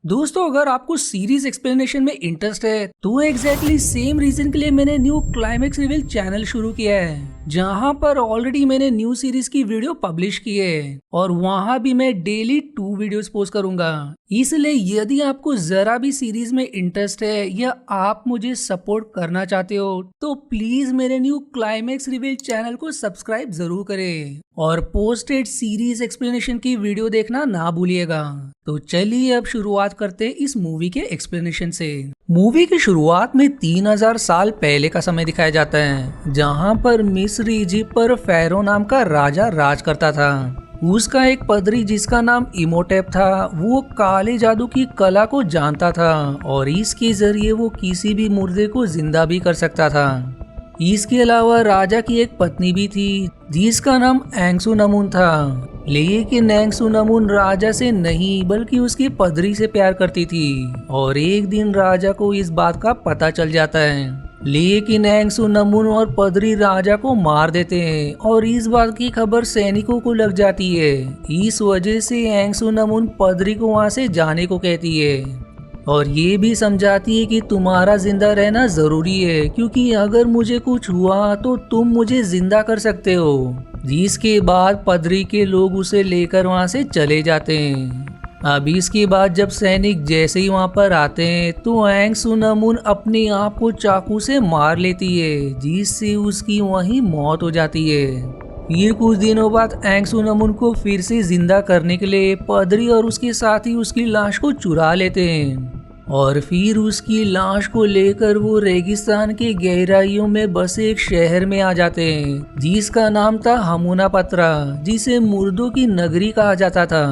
दोस्तों, अगर आपको सीरीज एक्सप्लेनेशन में इंटरेस्ट है तो एग्जैक्टली सेम रीजन के लिए मैंने न्यू क्लाइमेक्स रिवील चैनल शुरू किया है, जहां पर ऑलरेडी मैंने न्यू सीरीज की वीडियो पब्लिश की है और वहां भी मैं डेली 2 वीडियोस पोस्ट करूंगा। इसलिए यदि आपको जरा भी सीरीज में इंटरेस्ट है या आप मुझे सपोर्ट करना चाहते हो तो प्लीज मेरे न्यू क्लाइमेक्स रिवील चैनल को सब्सक्राइब जरूर करें और पोस्टेड सीरीज एक्सप्लेनेशन की वीडियो देखना ना भूलिएगा। तो चलिए अब शुरुआत करते हैं इस मूवी के एक्सप्लेनेशन से। मूवी की शुरुआत में 3000 साल पहले का समय दिखाया जाता है, जहां पर मिस्र इजिप्ट पर फेरो नाम का राजा राज करता था। उसका एक पदरी जिसका नाम इमोटेप था, वो काले जादू की कला को जानता था और इसके जरिए वो किसी भी मुर्दे को जिंदा भी कर सकता था। इसके अलावा राजा की एक पत्नी भी थी जिसका नाम एंगसुनमुन था, लेकिन एंगसुनमुन राजा से नहीं बल्कि उसकी पदरी से प्यार करती थी और एक दिन राजा को इस बात का पता चल जाता है। लेकिन एंगसुनमुन और पदरी राजा को मार देते हैं और इस बात की खबर सैनिकों को लग जाती है। इस वजह से एंगसुनमुन पदरी को वहां से जाने को कहती है और ये भी समझाती है कि तुम्हारा जिंदा रहना जरूरी है, क्योंकि अगर मुझे कुछ हुआ तो तुम मुझे जिंदा कर सकते हो। जिसके बाद पदरी के लोग उसे लेकर वहां से चले जाते हैं। अब इसके बाद जब सैनिक जैसे ही वहां पर आते हैं तो एंगसुनमुन अपने आप को चाकू से मार लेती है, जिससे उसकी वहीं मौत हो जाती है। फिर कुछ दिनों बाद एंगसुनमुन को फिर से जिंदा करने के लिए पदरी और उसके साथी उसकी लाश को चुरा लेते हैं और फिर उसकी लाश को लेकर वो रेगिस्तान के गहराइयों में बसे एक शहर में आ जाते हैं जिसका नाम था हमूना पत्रा, जिसे मुर्दों की नगरी कहा जाता था,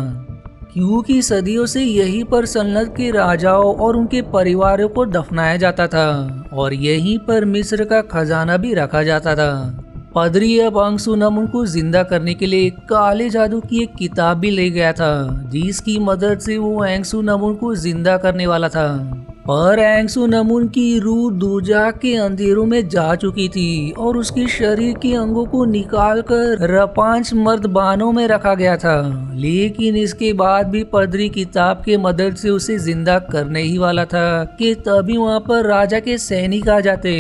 क्योंकि सदियों से यहीं पर सल्तनत के राजाओं और उनके परिवारों को दफनाया जाता था और यहीं पर मिस्र का खजाना भी रखा जाता था। पदरी अब एंगसुनमुन को जिंदा करने के लिए काले जादू की एक किताब भी ले गया था, जिसकी मदद से वो एंगसुनमुन को जिंदा करने वाला था। पर एंगसुनमुन की रूह दोजख के अंधेरों में जा चुकी थी और उसके शरीर के अंगों को निकालकर रपांच मर्दबानों में रखा गया था। लेकिन इसके बाद भी पदरी किताब के मदद से उसे जिंदा करने ही वाला था कि तभी वहाँ पर राजा के सैनिक आ जाते,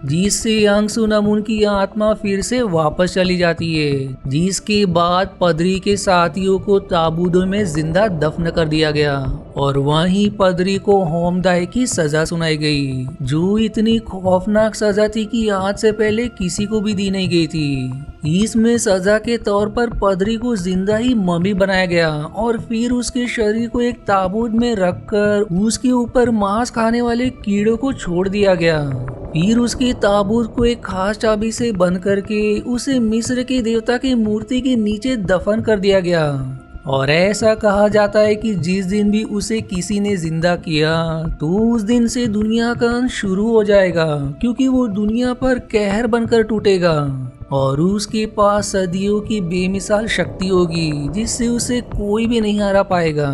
जिससे एंगसुनमुन की आत्मा फिर से वापस चली जाती है। जिसके बाद पदरी के साथियों को ताबूतों में जिंदा दफन कर दिया गया और वहीं पदरी को होमदाय की सजा सुनाई गई, जो इतनी खौफनाक सजा थी कि आज से पहले किसी को भी दी नहीं गई थी। इसमें सजा के तौर पर पदरी को जिंदा ही मम्मी बनाया गया और फिर उसके शरीर को एक ताबूत में रखकर उसके ऊपर मांस खाने वाले कीड़ों को छोड़ दिया गया। फिर उसके ताबूत को एक खास चाबी से बंद करके उसे मिस्र के देवता की मूर्ति के नीचे दफन कर दिया गया और ऐसा कहा जाता है कि जिस दिन भी उसे किसी ने जिंदा किया तो उस दिन से दुनिया का अंत शुरू हो जाएगा, क्योंकि वो दुनिया पर कहर बनकर टूटेगा और उसके पास सदियों की बेमिसाल शक्ति होगी जिससे उसे कोई भी नहीं हरा पाएगा।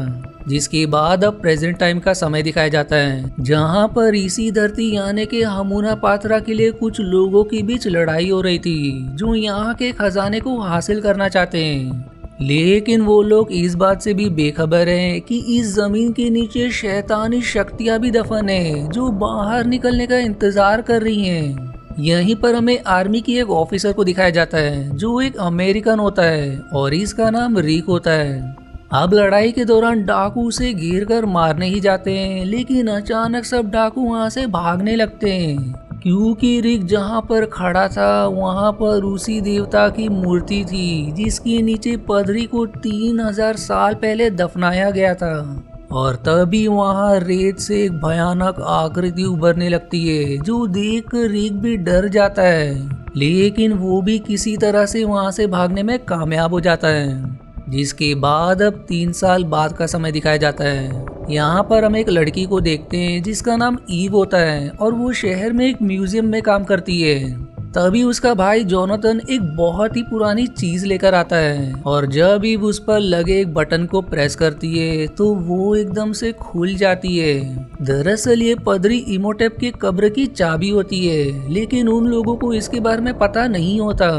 जिसके बाद अब प्रेजेंट टाइम का समय दिखाया जाता है, जहां पर इसी धरती यानी के हमूना पात्रा के लिए कुछ लोगों के बीच लड़ाई हो रही थी, जो यहाँ के खजाने को हासिल करना चाहते हैं। लेकिन वो लोग इस बात से भी बेखबर हैं कि इस जमीन के नीचे शैतानी शक्तियां भी दफन है, जो बाहर निकलने का इंतजार कर रही हैं। यहीं पर हमें आर्मी की एक ऑफिसर को दिखाया जाता है, जो एक अमेरिकन होता है और इसका नाम रिक होता है। अब लड़ाई के दौरान डाकू उसे घेर कर मारने ही जाते हैं, लेकिन अचानक सब डाकू वहां से भागने लगते हैं, क्योंकि रिक जहां पर खड़ा था वहां पर उसी देवता की मूर्ति थी जिसके नीचे पदरी को 3000 साल पहले दफनाया गया था। और तभी वहां रेत से एक भयानक आकृति उभरने लगती है, जो देख कर रिक भी डर जाता है, लेकिन वो भी किसी तरह से वहां से भागने में कामयाब हो जाता है। जिसके बाद अब 3 साल बाद का समय दिखाया जाता है। यहाँ पर हम एक लड़की को देखते हैं जिसका नाम ईव होता है और वो शहर में एक म्यूजियम में काम करती है। तभी उसका भाई जोनाथन एक बहुत ही पुरानी चीज लेकर आता है और जब ईव उस पर लगे एक बटन को प्रेस करती है तो वो एकदम से खुल जाती है। दरअसल ये पदरी इमोटेप के कब्र की चाबी होती है, लेकिन उन लोगों को इसके बारे में पता नहीं होता।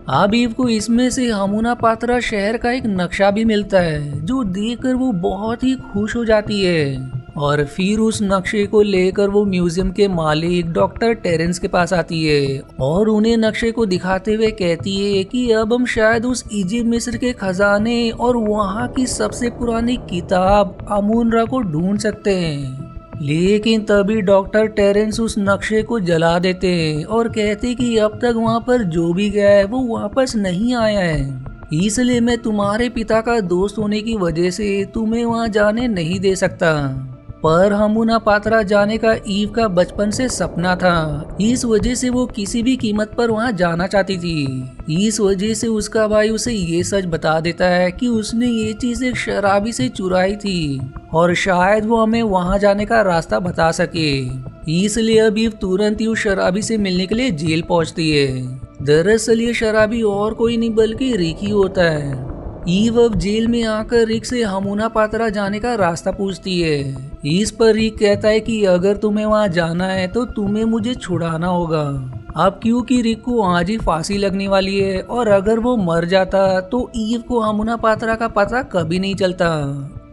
अब ईव को इसमें से हमूना पात्रा शहर का एक नक्शा भी मिलता है, जो देखकर वो बहुत ही खुश हो जाती है। और फिर उस नक्शे को लेकर वो म्यूजियम के मालिक डॉक्टर टेरेंस के पास आती है और उन्हें नक्शे को दिखाते हुए कहती है कि अब हम शायद उस इजिप्ट मिस्र के खजाने और वहाँ की सबसे पुरानी किताब अमूनरा को ढूंढ सकते हैं। लेकिन तभी डॉक्टर टेरेंस उस नक्शे को जला देते हैं और कहते कि अब तक वहाँ पर जो भी गया है वो वापस नहीं आया है, इसलिए मैं तुम्हारे पिता का दोस्त होने की वजह से तुम्हें वहाँ जाने नहीं दे सकता। पर हमूना पात्रा जाने का ईव का बचपन से सपना था, इस वजह से वो किसी भी कीमत पर वहाँ जाना चाहती थी। इस वजह से उसका भाई उसे ये सच बता देता है कि उसने ये चीज एक शराबी से चुराई थी और शायद वो हमें वहाँ जाने का रास्ता बता सके। इसलिए अब ईव तुरंत ही उस शराबी से मिलने के लिए जेल पहुँचती है। दरअसल ये शराबी और कोई नहीं बल्कि रिक ही होता है। ईव अब जेल में आकर रिक से हमूना पात्रा जाने का रास्ता पूछती है। इस पर रिक कहता है कि अगर तुम्हें वहां जाना है तो तुम्हें मुझे छुड़ाना होगा। अब क्योंकि रिक को आज ही फांसी लगने वाली है और अगर वो मर जाता तो ईव को हमूना पात्रा का पता कभी नहीं चलता।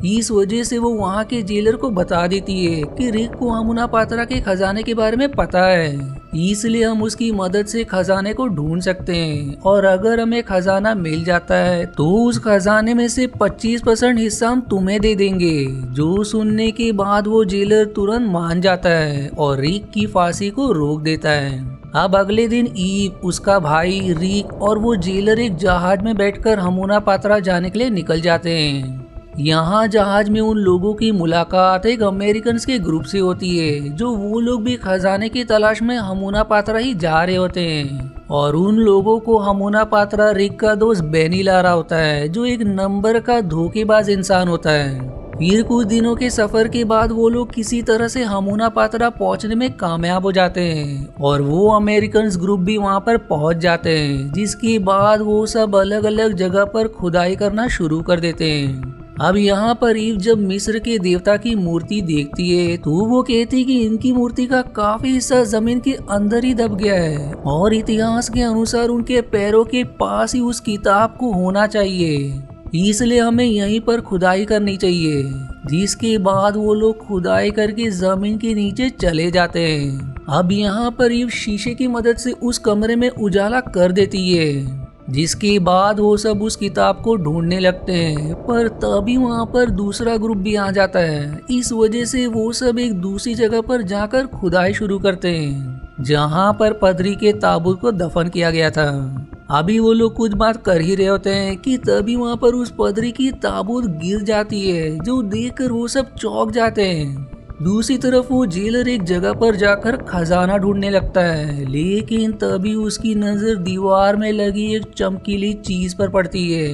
इस वजह से वो वहाँ के जेलर को बता देती है कि रिक को हमूना पात्रा के खजाने के बारे में पता है, इसलिए हम उसकी मदद से खजाने को ढूंढ सकते हैं और अगर हमें खजाना मिल जाता है तो उस खजाने में से 25% हिस्सा हम तुम्हें दे देंगे। जो सुनने के बाद वो जेलर तुरंत मान जाता है और रिक की फांसी को रोक देता है। अब अगले दिन ईव, उसका भाई रिक और वो जेलर एक जहाज में बैठकर हमूना पात्रा जाने के लिए निकल जाते हैं। यहाँ जहाज में उन लोगों की मुलाकात एक अमेरिकन के ग्रुप से होती है, जो वो लोग भी खजाने की तलाश में हमूना पात्रा ही जा रहे होते हैं। और उन लोगों को हमूना पात्रा रिक का दोस्त बेनी ला रहा होता है, जो एक नंबर का धोखेबाज इंसान होता है। फिर कुछ दिनों के सफर के बाद वो लोग किसी तरह से हमूना पात्रा पहुंचने में कामयाब हो जाते हैं और वो अमेरिकन ग्रुप भी वहां पर पहुंच जाते हैं, जिसके बाद वो सब अलग अलग जगह पर खुदाई करना शुरू कर देते हैं। अब यहाँ पर ईव जब मिस्र के देवता की मूर्ति देखती है तो वो कहती कि इनकी मूर्ति का काफी हिस्सा जमीन के अंदर ही दब गया है और इतिहास के अनुसार उनके पैरों के पास ही उस किताब को होना चाहिए, इसलिए हमें यहीं पर खुदाई करनी चाहिए। जिसके बाद वो लोग खुदाई करके जमीन के नीचे चले जाते हैं। अब यहाँ पर ईव शीशे की मदद से उस कमरे में उजाला कर देती है, जिसके बाद वो सब उस किताब को ढूंढने लगते हैं। पर तभी वहाँ पर दूसरा ग्रुप भी आ जाता है, इस वजह से वो सब एक दूसरी जगह पर जाकर खुदाई शुरू करते हैं, जहाँ पर पदरी के ताबूत को दफन किया गया था। अभी वो लोग कुछ बात कर ही रहे होते हैं कि तभी वहाँ पर उस पदरी की ताबूत गिर जाती है, जो देखकर वो सब चौंक जाते हैं। दूसरी तरफ वो जेलर एक जगह पर जाकर खजाना ढूंढने लगता है, लेकिन तभी उसकी नजर दीवार में लगी एक चमकीली चीज पर पड़ती है,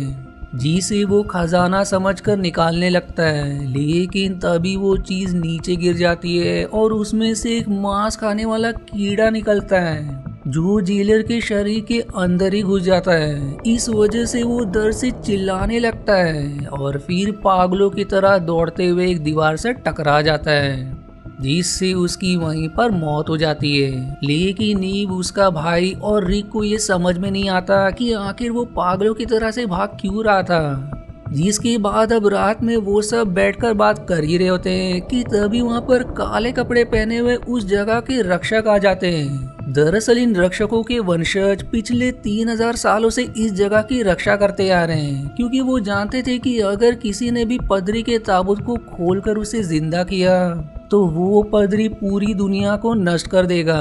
जिसे वो खजाना समझकर निकालने लगता है। लेकिन तभी वो चीज नीचे गिर जाती है और उसमें से एक मांस खाने वाला कीड़ा निकलता है, जो जेलर के शरीर के अंदर ही घुस जाता है। इस वजह से वो दर्द से चिल्लाने लगता है और फिर पागलों की तरह दौड़ते हुए एक दीवार से टकरा जाता है, जिससे उसकी वहीं पर मौत हो जाती है। लेकिन ईव, उसका भाई और रिक को ये समझ में नहीं आता कि आखिर वो पागलों की तरह से भाग क्यों रहा था। जिसके बाद अब रात में वो सब बैठकर बात कर ही रहे होते हैं कि तभी वहाँ पर काले कपड़े पहने हुए उस जगह के रक्षक आ जाते हैं। दरअसल इन रक्षकों के वंशज पिछले 3000 सालों से इस जगह की रक्षा करते आ रहे हैं, क्योंकि वो जानते थे कि अगर किसी ने भी पदरी के ताबूत को खोलकर उसे जिंदा किया तो वो पदरी पूरी दुनिया को नष्ट कर देगा।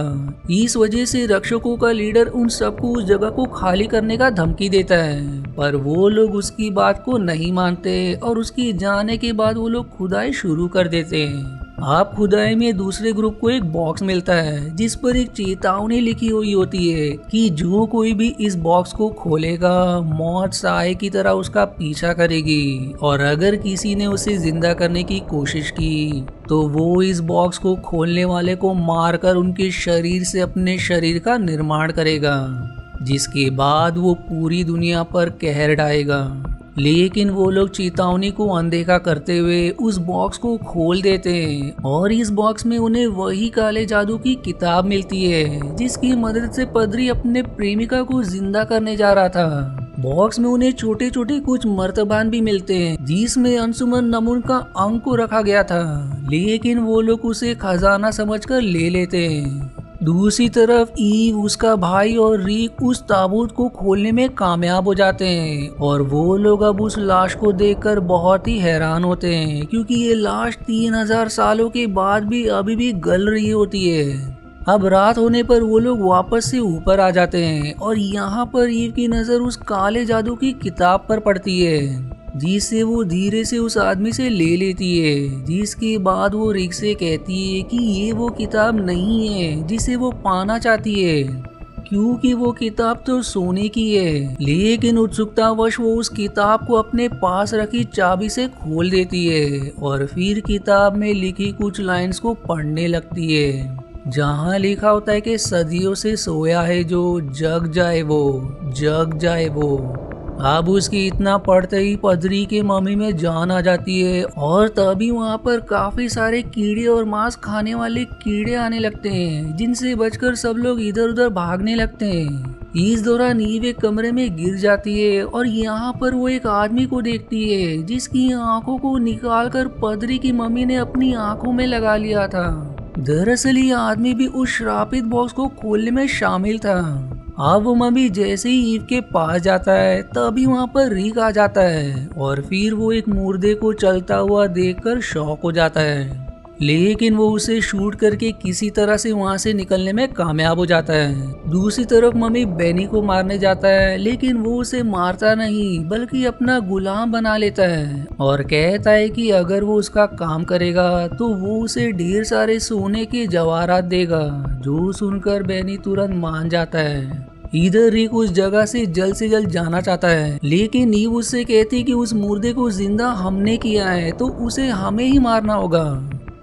इस वजह से रक्षकों का लीडर उन सबको उस जगह को खाली करने का धमकी देता है, पर वो लोग उसकी बात को नहीं मानते और उसकी जाने के बाद वो लोग खुदाई शुरू कर देते हैं। आप खुदाई में दूसरे ग्रुप को एक बॉक्स मिलता है, जिस पर एक चेतावनी लिखी हुई होती है कि जो कोई भी इस बॉक्स को खोलेगा मौत साए की तरह उसका पीछा करेगी, और अगर किसी ने उसे जिंदा करने की कोशिश की तो वो इस बॉक्स को खोलने वाले को मारकर उनके शरीर से अपने शरीर का निर्माण करेगा, जिसके बाद वो पूरी दुनिया पर कहर ढाएगा। लेकिन वो लोग चेतावनी को अनदेखा करते हुए उस बॉक्स को खोल देते हैं और इस बॉक्स में उन्हें वही काले जादू की किताब मिलती है जिसकी मदद से पदरी अपने प्रेमिका को जिंदा करने जा रहा था। बॉक्स में उन्हें छोटे छोटे कुछ मर्तबान भी मिलते हैं जिसमें अंशुमन नमून का अंक को रखा गया था, लेकिन वो लोग उसे खजाना समझकर ले लेते हैं। दूसरी तरफ ईव, उसका भाई और रिक उस ताबूत को खोलने में कामयाब हो जाते हैं और वो लोग अब उस लाश को देखकर बहुत ही हैरान होते हैं क्योंकि ये लाश 3000 सालों के बाद भी अभी भी गल रही होती है। अब रात होने पर वो लोग वापस से ऊपर आ जाते हैं और यहाँ पर ईव की नजर उस काले जादू की किताब पर पड़ती है जिसे वो धीरे से उस आदमी से ले लेती है, जिसके बाद वो रिक से कहती है कि ये वो किताब नहीं है जिसे वो पाना चाहती है क्योंकि वो किताब तो सोने की है। लेकिन उत्सुकतावश वो उस किताब को अपने पास रखी चाबी से खोल देती है और फिर किताब में लिखी कुछ लाइंस को पढ़ने लगती है जहाँ लिखा होता है कि सदियों से सोया है जो जग जाए वो, जग जाए वो। अब उसकी इतना पढ़ते ही पदरी के मम्मी में जान आ जाती है और तभी वहाँ पर काफी सारे कीड़े और मांस खाने वाले कीड़े आने लगते हैं जिनसे बचकर सब लोग इधर उधर भागने लगते हैं। इस दौरान ईव एक कमरे में गिर जाती है और यहाँ पर वो एक आदमी को देखती है जिसकी आंखों को निकाल कर पदरी की मम्मी ने अपनी आंखों में लगा लिया था। दरअसल ये आदमी भी उस श्रापित बॉक्स को खोलने में शामिल था। अब वो मम्मी जैसे ही ईव के पास जाता है तभी वहाँ पर रिक आ जाता है और फिर वो एक मुर्दे को चलता हुआ देखकर शॉक हो जाता है, लेकिन वो उसे शूट करके किसी तरह से वहाँ से निकलने में कामयाब हो जाता है। दूसरी तरफ मम्मी बेनी को मारने जाता है लेकिन वो उसे मारता नहीं बल्कि अपना गुलाम बना लेता है और कहता है कि अगर वो उसका काम करेगा तो वो उसे ढेर सारे सोने के जवाहरात देगा, जो सुनकर बेनी तुरंत मान जाता है। इधर रिक उस जगह से जल्द जाना चाहता है लेकिन ईव उससे कहती कि उस मुर्दे को जिंदा हमने किया है तो उसे हमें ही मारना होगा,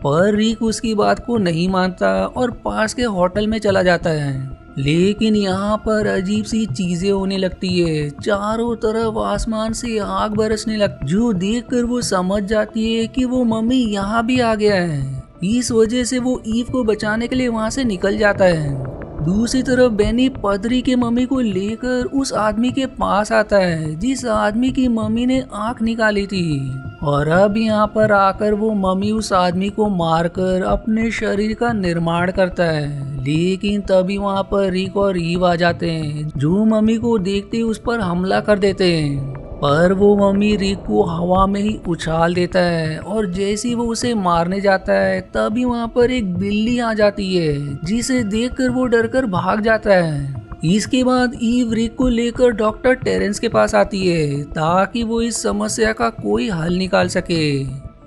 पर रिक उसकी बात को नहीं मानता और पास के होटल में चला जाता है। लेकिन यहाँ पर अजीब सी चीजें होने लगती है, चारों तरफ आसमान से आग बरसने लगती जो देखकर वो समझ जाती है कि वो मम्मी यहाँ भी आ गया है। इस वजह से वो ईव को बचाने के लिए वहाँ से निकल जाता है। दूसरी तरफ बेनी पदरी के मम्मी को लेकर उस आदमी के पास आता है जिस आदमी की मम्मी ने आंख निकाली थी और अब यहाँ पर आकर वो मम्मी उस आदमी को मारकर अपने शरीर का निर्माण करता है। लेकिन तभी वहाँ पर रिक और ईव आ जाते हैं जो मम्मी को देखते ही उस पर हमला कर देते हैं, पर वो मम्मी रिक को हवा में ही उछाल देता है और जैसे ही वो उसे मारने जाता है तभी वहाँ पर एक बिल्ली आ जाती है जिसे देखकर वो डरकर भाग जाता है। इसके बाद ईव रिक को लेकर डॉक्टर टेरेंस के पास आती है ताकि वो इस समस्या का कोई हल निकाल सके।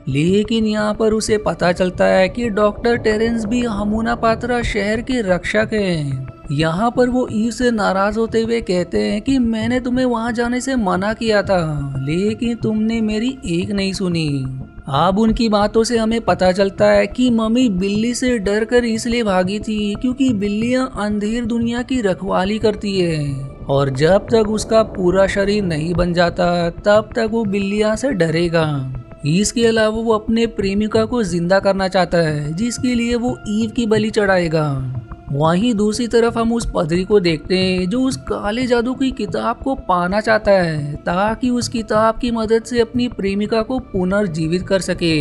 लेकिन यहाँ पर उसे पता चलता है कि डॉक्टर टेरेंस भी हमूना पात्रा शहर के रक्षक हैं। यहाँ पर वो ईव से नाराज होते हुए कहते हैं कि मैंने तुम्हें वहाँ जाने से मना किया था लेकिन तुमने मेरी एक नहीं सुनी। अब उनकी बातों से हमें पता चलता है कि मम्मी बिल्ली से डर कर इसलिए भागी थी क्योंकि बिल्लियाँ अंधेर दुनिया की रखवाली करती है और जब तक उसका पूरा शरीर नहीं बन जाता तब तक वो बिल्लियाँ से डरेगा। इसके अलावा वो अपने प्रेमिका को जिंदा करना चाहता है जिसके लिए वो ईव की बलि चढ़ाएगा। वहीं दूसरी तरफ हम उस पदरी को देखते हैं जो उस काले जादू की किताब को पाना चाहता है ताकि उस किताब की मदद से अपनी प्रेमिका को पुनर्जीवित कर सके।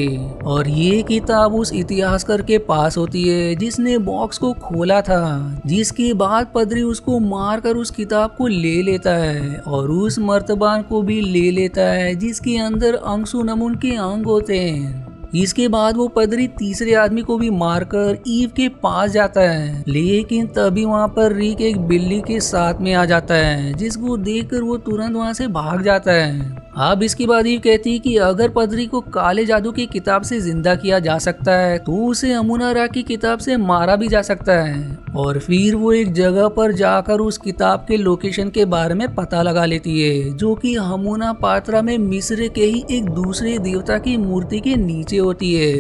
और ये किताब उस इतिहासकार के पास होती है जिसने बॉक्स को खोला था, जिसके बाद पदरी उसको मारकर उस किताब को ले लेता है और उस मर्तबान को भी ले लेता है जिसके अंदर अंशु नमून के अंग होते हैं। इसके बाद वो पदरी तीसरे आदमी को भी मारकर ईव के पास जाता है, लेकिन तभी वहाँ पर रिक एक बिल्ली के साथ में आ जाता है जिसको देखकर वो तुरंत वहाँ से भाग जाता है। अब इसके बाद ईव कहती है कि अगर पदरी को काले जादू की किताब से जिंदा किया जा सकता है तो उसे अमुनारा की किताब से मारा भी जा सकता है। और फिर वो एक जगह पर जाकर उस किताब के लोकेशन के बारे में पता लगा लेती है जो कि हमूना पात्रा में मिस्र के ही एक दूसरे देवता की मूर्ति के नीचे होती है।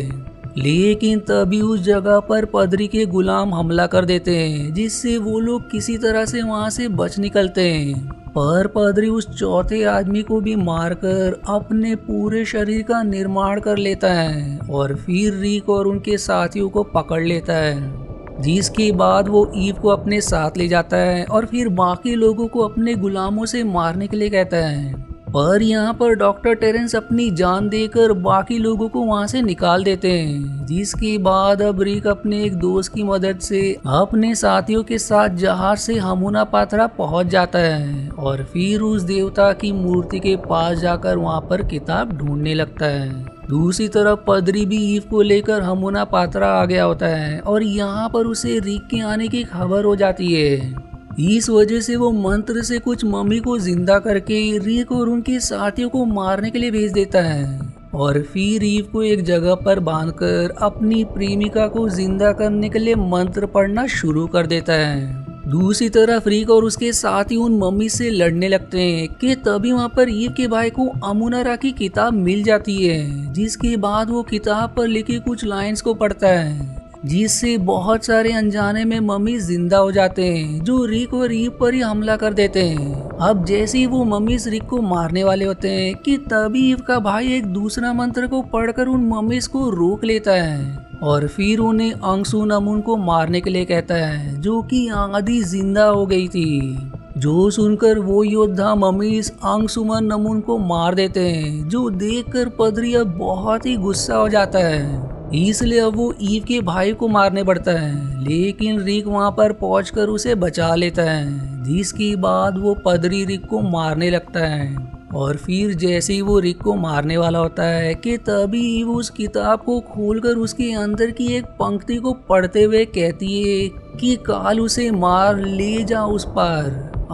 लेकिन तभी उस जगह पर पदरी के गुलाम हमला कर देते हैं जिससे वो लोग किसी तरह से वहां से बच निकलते हैं। पर पादरी उस चौथे आदमी को भी मारकर अपने पूरे शरीर का निर्माण कर लेता है और फिर रिक और उनके साथियों को पकड़ लेता है, जिसके बाद वो ईव को अपने साथ ले जाता है और फिर बाकी लोगों को अपने गुलामों से मारने के लिए कहता है। पर यहाँ पर डॉक्टर टेरेंस अपनी जान देकर बाकी लोगों को वहाँ से निकाल देते हैं, जिसके बाद अब रिक अपने एक दोस्त की मदद से अपने साथियों के साथ जहाज से हमूना पाथरा पहुँच जाता है और फिर उस देवता की मूर्ति के पास जाकर वहाँ पर किताब ढूंढने लगता है। दूसरी तरफ पदरी भी ईव को लेकर हमूना पाथरा आ गया होता है और यहाँ पर उसे रिक के आने की खबर हो जाती है। इस वजह से वो मंत्र से कुछ मम्मी को जिंदा करके रिक और उनके साथियों को मारने के लिए भेज देता है और फिर ईव को एक जगह पर बांधकर अपनी प्रेमिका को जिंदा करने के लिए मंत्र पढ़ना शुरू कर देता है। दूसरी तरफ रिक और उसके साथी उन मम्मी से लड़ने लगते हैं कि तभी वहाँ पर ईव के भाई को अमुनारा की किताब मिल जाती है, जिसके बाद वो किताब पर लिखी कुछ लाइंस को पढ़ता है, जिससे बहुत सारे अनजाने में मम्मी जिंदा हो जाते हैं जो रिक और ईव पर ही हमला कर देते हैं। अब जैसे ही वो मम्मीज रिक को मारने वाले होते हैं कि तभी ईव का भाई एक दूसरा मंत्र को पढ़कर उन मम्मीज को रोक लेता है और फिर उन्हें अंगसू नमून को मारने के लिए कहता है, जो कि आधी जिंदा हो गई थी। जो सुनकर वो योद्धा मम्मीज अंगसुमन नमून को मार देते हैं, जो देखकर पदरी अब बहुत ही गुस्सा हो जाता है। इसलिए अब वो ईव के भाई को मारने पड़ता है, लेकिन रिक वहां पर पहुंचकर उसे बचा लेता है, जिसके बाद वो पदरी रिक को मारने लगता है। और फिर जैसे ही वो रिक को मारने वाला होता है कि तभी ईव उस किताब को खोलकर उसके अंदर की एक पंक्ति को पढ़ते हुए कहती है कि काल उसे मार ले जा उस पार।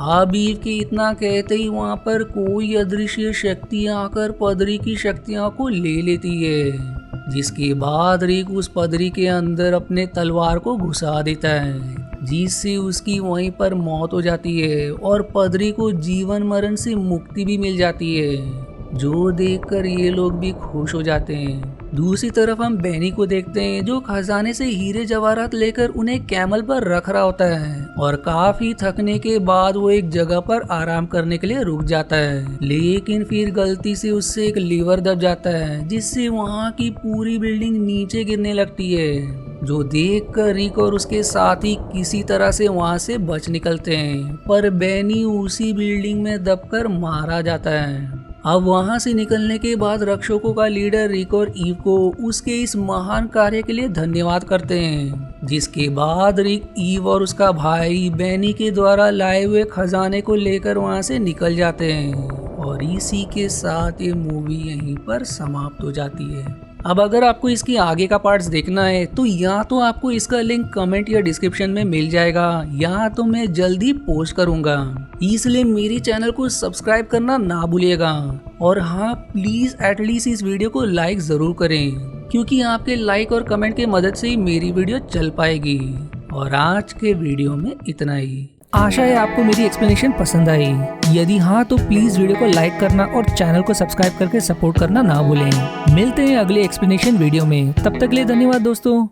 अब ईव के इतना कहते ही वहां पर कोई अदृश्य शक्ति आकर पदरी की शक्तियों को ले लेती है, जिसके बाद रिक उस पदरी के अंदर अपने तलवार को घुसा देता है, जिससे उसकी वहीं पर मौत हो जाती है और पदरी को जीवन मरण से मुक्ति भी मिल जाती है, जो देखकर ये लोग भी खुश हो जाते हैं। दूसरी तरफ हम बेनी को देखते हैं, जो खजाने से हीरे जवाहरात लेकर उन्हें कैमल पर रख रहा होता है और काफी थकने के बाद वो एक जगह पर आराम करने के लिए रुक जाता है, लेकिन फिर गलती से उससे एक लीवर दब जाता है, जिससे वहाँ की पूरी बिल्डिंग नीचे गिरने लगती है, जो देखकर रिक और उसके साथी किसी तरह से वहाँ से बच निकलते हैं, पर बेनी उसी बिल्डिंग में दबकर मारा जाता है। अब वहां से निकलने के बाद रक्षकों का लीडर रिक और ईव को उसके इस महान कार्य के लिए धन्यवाद करते हैं, जिसके बाद रिक, ईव और उसका भाई बेनी के द्वारा लाए हुए खजाने को लेकर वहां से निकल जाते हैं और इसी के साथ ये मूवी यहीं पर समाप्त हो जाती है। अब अगर आपको इसकी आगे का पार्ट्स देखना है तो या तो आपको इसका लिंक कमेंट या डिस्क्रिप्शन में मिल जाएगा या तो मैं जल्दी पोस्ट करूंगा, इसलिए मेरे चैनल को सब्सक्राइब करना ना भूलिएगा। और हाँ, प्लीज एटलीस्ट इस वीडियो को लाइक जरूर करें, क्योंकि आपके लाइक और कमेंट की मदद से ही मेरी वीडियो चल पाएगी। और आज के वीडियो में इतना ही। आशा है आपको मेरी एक्सप्लेनेशन पसंद आई। यदि हाँ तो प्लीज वीडियो को लाइक करना और चैनल को सब्सक्राइब करके सपोर्ट करना ना भूलें। मिलते हैं अगले एक्सप्लेनेशन वीडियो में, तब तक के लिए धन्यवाद दोस्तों।